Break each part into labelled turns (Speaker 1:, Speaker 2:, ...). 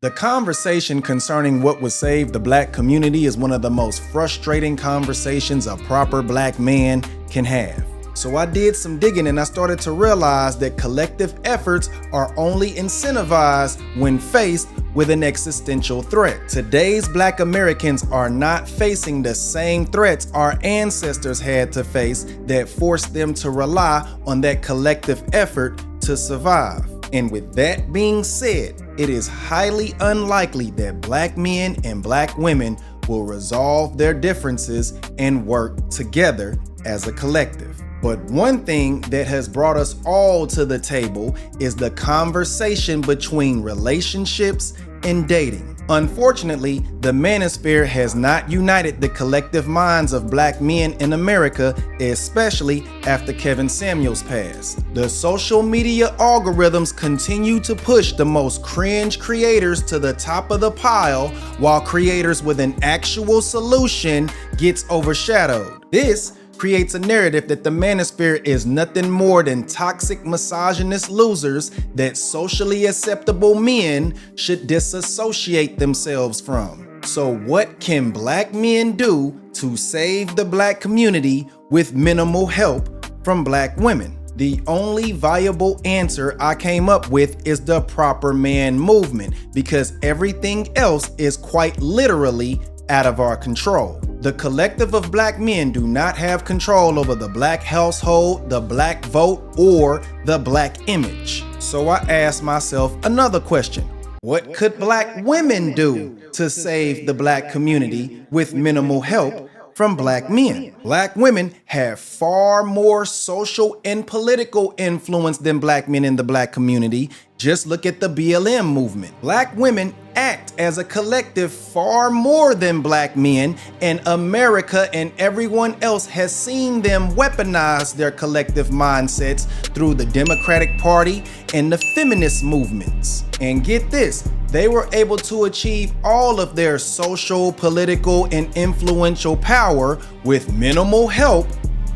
Speaker 1: The conversation concerning what would save the black community is one of the most frustrating conversations a proper black man can have. So I did some digging and I started to realize that collective efforts are only incentivized when faced with an existential threat. Today's black Americans are not facing the same threats our ancestors had to face that forced them to rely on that collective effort to survive. And with that being said, it is highly unlikely that black men and black women will resolve their differences and work together as a collective. But one thing that has brought us all to the table is the conversation between relationships and dating. Unfortunately, the manosphere has not united the collective minds of black men in America, especially after Kevin Samuels passed. The social media algorithms continue to push the most cringe creators to the top of the pile, while creators with an actual solution gets overshadowed. This creates a narrative that the manosphere is nothing more than toxic misogynist losers that socially acceptable men should disassociate themselves from. So what can black men do to save the black community with minimal help from black women? The only viable answer I came up with is the proper man movement, because everything else is quite literally out of our control. The collective of black men do not have control over the black household, the black vote, or the black image. So I asked myself another question. What could black women do to save the black community with minimal help from black men? Black women have far more social and political influence than black men in the black community. Just look at the BLM movement. Black women act as a collective far more than black men, and America and everyone else has seen them weaponize their collective mindsets through the Democratic Party and the feminist movements. And get this, they were able to achieve all of their social, political, and influential power with minimal help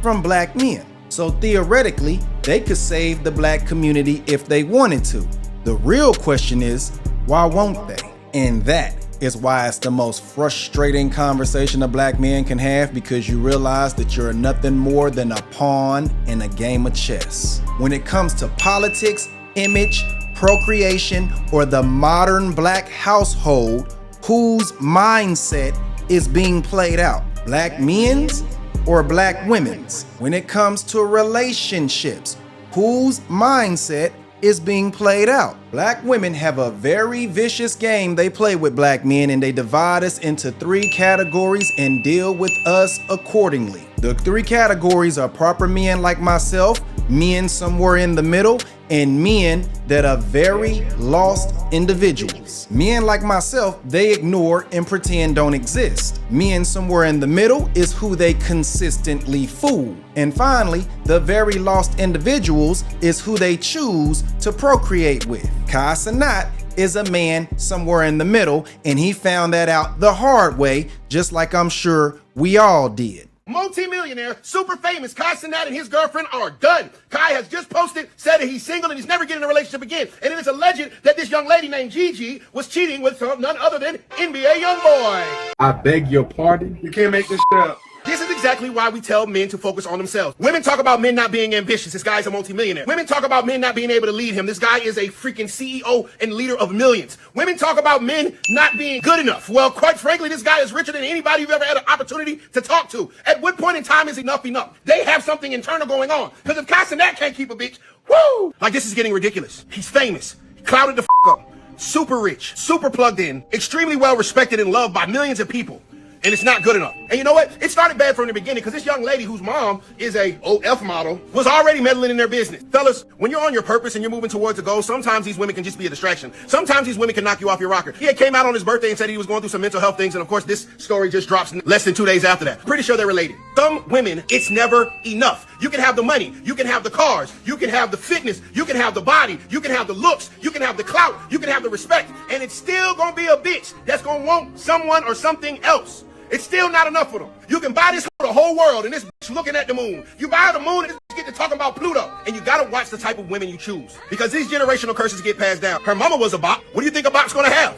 Speaker 1: from black men. So theoretically, they could save the black community if they wanted to. The real question is, why won't they? And that is why it's the most frustrating conversation a black man can have, because you realize that you're nothing more than a pawn in a game of chess. When it comes to politics, image, procreation, or the modern black household, whose mindset is being played out? Black men's or black women's? When it comes to relationships, whose mindset is being played out? Black women have a very vicious game they play with black men, and they divide us into 3 categories and deal with us accordingly. The 3 categories are proper men like myself, men somewhere in the middle, and men that are very lost individuals. Men like myself, they ignore and pretend don't exist. Men somewhere in the middle is who they consistently fool. And finally, the very lost individuals is who they choose to procreate with. Cenat is a man somewhere in the middle, and he found that out the hard way, just like I'm sure we all did.
Speaker 2: Multi-millionaire, super famous Cenat and his girlfriend are done. Kai has just posted, said that he's single and he's never getting in a relationship again. And it is alleged that this young lady named Gigi was cheating with none other than NBA YoungBoy.
Speaker 3: I beg your pardon? You can't make this shit up.
Speaker 2: This is exactly why we tell men to focus on themselves. Women talk about men not being ambitious. This guy's a multimillionaire. Women talk about men not being able to lead him. This guy is a freaking CEO and leader of millions. Women talk about men not being good enough. Well, quite frankly, this guy is richer than anybody you've ever had an opportunity to talk to. At what point in time is enough enough? They have something internal going on. Because if Cenat can't keep a bitch, woo! Like, this is getting ridiculous. He's famous. He clouded the up. Super rich. Super plugged in. Extremely well respected and loved by millions of people. And it's not good enough. And you know what? It started bad from the beginning, because this young lady whose mom is a OF model was already meddling in their business. Fellas, when you're on your purpose and you're moving towards a goal, sometimes these women can just be a distraction. Sometimes these women can knock you off your rocker. He had came out on his birthday and said he was going through some mental health things, and of course this story just drops less than 2 days after that. Pretty sure they're related. Some women, it's never enough. You can have the money, you can have the cars, you can have the fitness, you can have the body, you can have the looks, you can have the clout, you can have the respect, and it's still gonna be a bitch that's gonna want someone or something else. It's still not enough for them. You can buy this the whole world and this bitch looking at the moon. You buy the moon and this bitch get to talking about Pluto. And you gotta watch the type of women you choose, because these generational curses get passed down. Her mama was a bop. What do you think a bop's gonna have?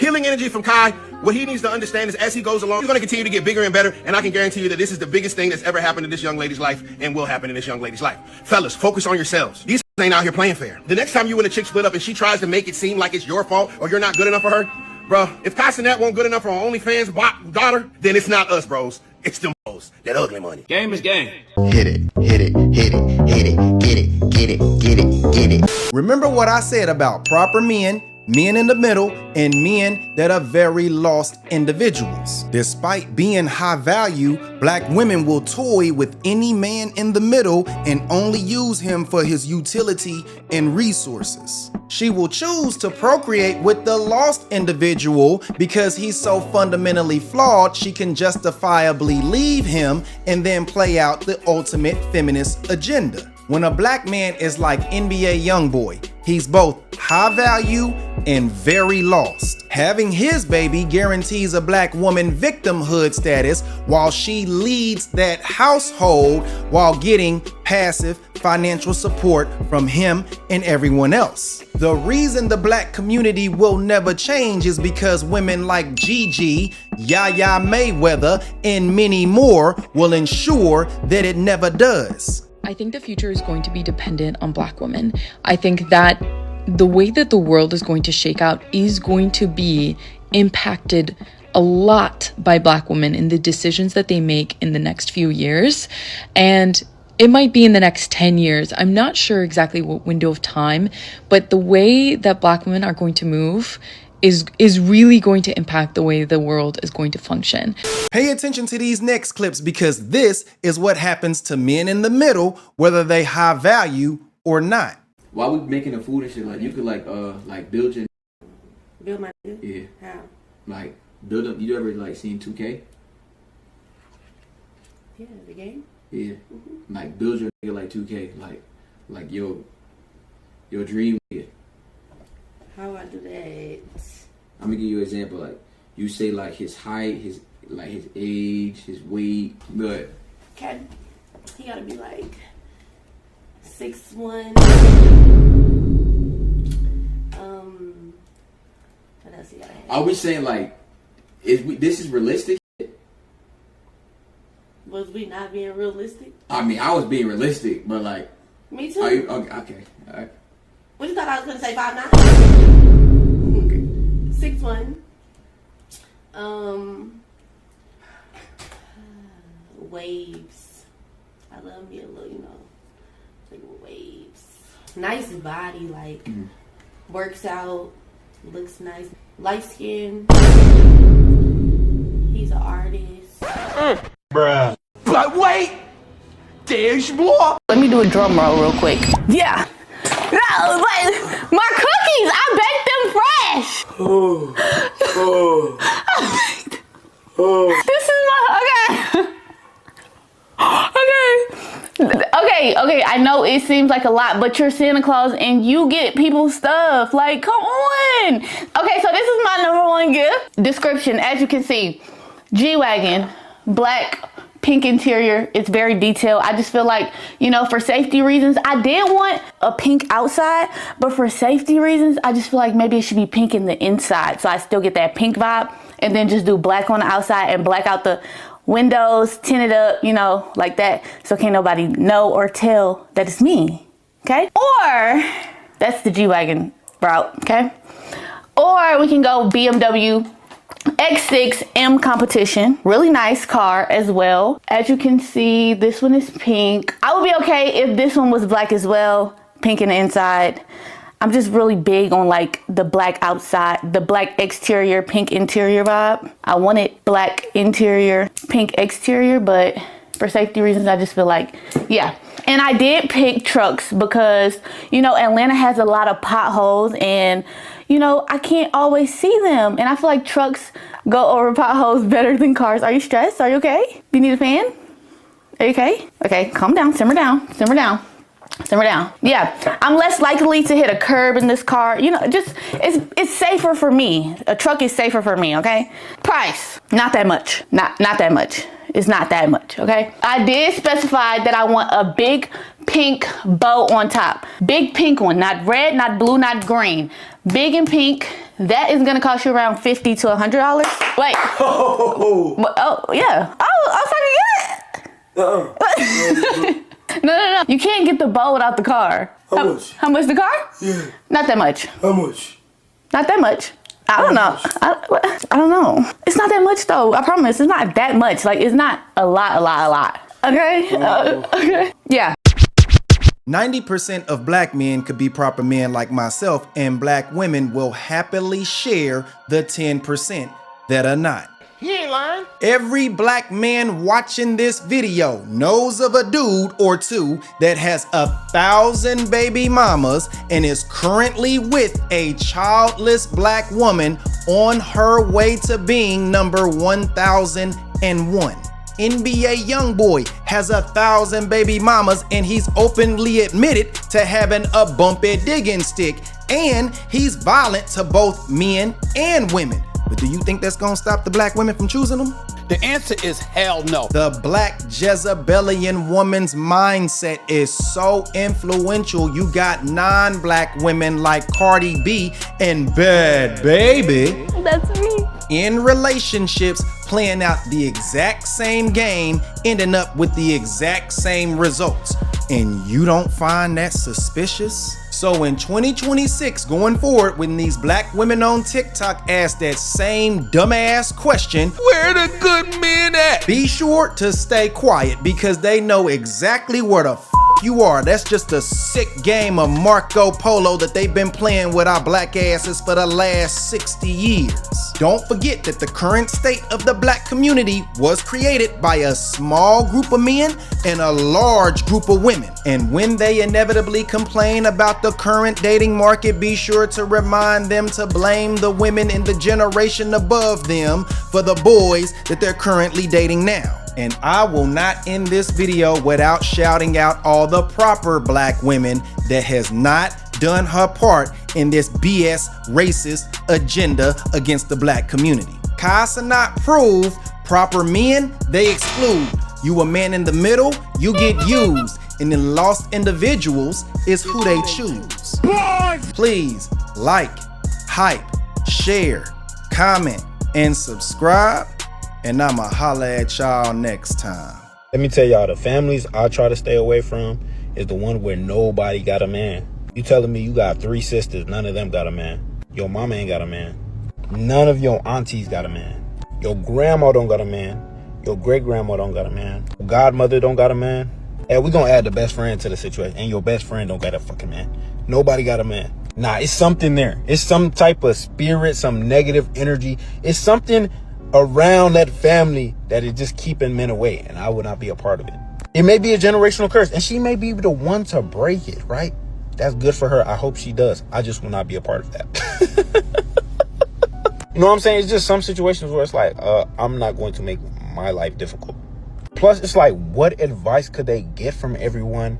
Speaker 2: healing energy from Kai. What he needs to understand is as he goes along, he's going to continue to get bigger and better. And I can guarantee you that this is the biggest thing that's ever happened in this young lady's life and will happen in this young lady's life. Fellas, focus on yourselves. These ain't out here playing fair. The next time you and a chick split up and she tries to make it seem like it's your fault or you're not good enough for her, bro, if Cenat won't good enough for her OnlyFans daughter, then it's not us, bros. It's them bros. That ugly money.
Speaker 4: Game is game.
Speaker 5: Hit it, hit it, hit it, hit it, get it, get it, get it, get it.
Speaker 1: Remember what I said about proper men, men in the middle, and men that are very lost individuals. Despite being high value, black women will toy with any man in the middle and only use him for his utility and resources. She will choose to procreate with the lost individual because he's so fundamentally flawed she can justifiably leave him and then play out the ultimate feminist agenda. When a black man is like NBA YoungBoy, he's both high value and very lost. Having his baby guarantees a black woman victimhood status while she leads that household while getting passive financial support from him and everyone else. The reason the black community will never change is because women like Gigi, Yaya Mayweather, and many more will ensure that it never does.
Speaker 6: I think the future is going to be dependent on black women. I think that the way that the world is going to shake out is going to be impacted a lot by black women in the decisions that they make in the next few years. And it might be in the next 10 years. I'm not sure exactly what window of time, but the way that black women are going to move is really going to impact the way the world is going to function.
Speaker 1: Pay attention to these next clips because this is what happens to men in the middle, whether they high value or not.
Speaker 4: While we making the food and shit, like you could like build your
Speaker 7: Build my
Speaker 4: yeah.
Speaker 7: How?
Speaker 4: Like build up. You ever like seen 2K?
Speaker 7: Yeah, the game.
Speaker 4: Yeah. Mm-hmm. Like build your nigga like 2K, like your dream nigga.
Speaker 7: How I do that?
Speaker 4: I'm gonna give you an example. Like you say like his height, his age, his weight. Good.
Speaker 7: Okay. He gotta be like 6'1". What else he gotta have?
Speaker 4: Are we saying like, this is realistic?
Speaker 7: Was we not being realistic?
Speaker 4: I mean, I was being realistic, but like.
Speaker 7: Me too.
Speaker 4: Are you okay? All right.
Speaker 7: What you thought I was gonna say? 5'9"?
Speaker 4: Okay.
Speaker 7: 6'1". Waves. I love me a little, like waves. Nice body, like works out, looks nice. Light skin. He's an artist.
Speaker 3: Bruh.
Speaker 2: But wait! There's more!
Speaker 8: Let me do a drum roll real quick. Yeah. No, but my cookies, I baked them fresh. This is my, okay, I know it seems like a lot, but you're Santa Claus and you get people stuff. Like, come on. Okay, so this is my #1 gift. Description, as you can see, G-Wagon, black, pink interior. It's very detailed. I just feel like, for safety reasons, I did want a pink outside, but for safety reasons, I just feel like maybe it should be pink in the inside. So I still get that pink vibe and then just do black on the outside and black out the windows, tint it up, like that. So can't nobody know or tell that it's me. Okay. Or that's the G-Wagon route. Okay. Or we can go BMW X6 M Competition. Really nice car as well. As you can see, this one is pink. I would be okay if this one was black as well, pink in the inside. I'm just really big on like the black outside, the black exterior, pink interior vibe. I wanted black interior, pink exterior, but for safety reasons, I just feel like, yeah. And I did pick trucks because, Atlanta has a lot of potholes and, I can't always see them. And I feel like trucks go over potholes better than cars. Are you stressed? Are you okay? Do you need a fan? Are you okay? Okay, calm down, simmer down, simmer down. Simmer down. Yeah, I'm less likely to hit a curb in this car. Just it's safer for me. A truck is safer for me, okay? Price, not that much. Not that much. It's not that much, okay? I did specify that I want a big pink bow on top. Big pink one, not red, not blue, not green. big and pink. That is gonna cost you around $50 to $100. Wait. Oh yeah. I was trying to get it. No. You can't get the bow without the car.
Speaker 3: How much?
Speaker 8: How much the car?
Speaker 3: Yeah.
Speaker 8: Not that much.
Speaker 3: How much?
Speaker 8: Not that much. I don't know. I don't know. It's not that much though. I promise. It's not that much. Like, it's not a lot. Okay? Okay. Yeah.
Speaker 1: 90% of black men could be proper men like myself, and black women will happily share the 10% that are not.
Speaker 2: He ain't lying.
Speaker 1: Every black man watching this video knows of a dude or two that has 1,000 baby mamas and is currently with a childless black woman on her way to being number 1,001. NBA YoungBoy has 1,000 baby mamas and he's openly admitted to having a bumpy digging stick, and he's violent to both men and women. But do you think that's gonna stop the black women from choosing him?
Speaker 9: The answer is hell no.
Speaker 1: The black Jezebelian woman's mindset is so influential, you got non-black women like Cardi B and Bad Baby.
Speaker 8: That's me.
Speaker 1: In relationships, playing out the exact same game, ending up with the exact same results. And you don't find that suspicious? So in 2026, going forward, when these black women on TikTok ask that same dumbass question, where the good men at? Be sure to stay quiet, because they know exactly where the you are. That's just a sick game of Marco Polo that they've been playing with our black asses for the last 60 years. Don't forget that the current state of the black community was created by a small group of men and a large group of women. And when they inevitably complain about the current dating market, be sure to remind them to blame the women in the generation above them for the boys that they're currently dating now. And I will not end this video without shouting out all the proper black women that has not done her part in this BS racist agenda against the black community. Cenat proved proper men, they exclude. You a man in the middle, you get used. And then lost individuals is who they choose. Please like, hype, share, comment, and subscribe. And I'ma holla at y'all next time.
Speaker 10: Let me tell y'all, the families I try to stay away from is the one where nobody got a man. You telling me you got 3 sisters, none of them got a man. Your mama ain't got a man. None of your aunties got a man. Your grandma don't got a man. Your great-grandma don't got a man. Your godmother don't got a man. And we gonna add the best friend to the situation. And your best friend don't got a fucking man. Nobody got a man. Nah, it's something there. It's some type of spirit, some negative energy. It's something around that family that is just keeping men away, and I would not be a part of it. It may be a generational curse, and she may be the one to break it, right? That's good for her. I hope she does. I just will not be a part of that. You know what I'm saying? It's just some situations where it's like, I'm not going to make my life difficult. Plus, it's like, what advice could they get from everyone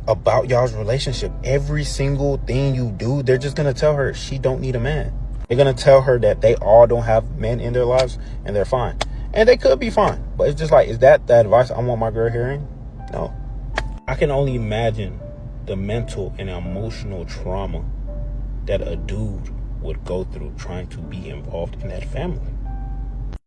Speaker 10: about y'all's relationship? Every single thing you do, they're just going to tell her she don't need a man. They're going to tell her that they all don't have men in their lives and they're fine. And they could be fine. But it's just like, is that the advice I want my girl hearing? No. I can only imagine the mental and emotional trauma that a dude would go through trying to be involved in that family.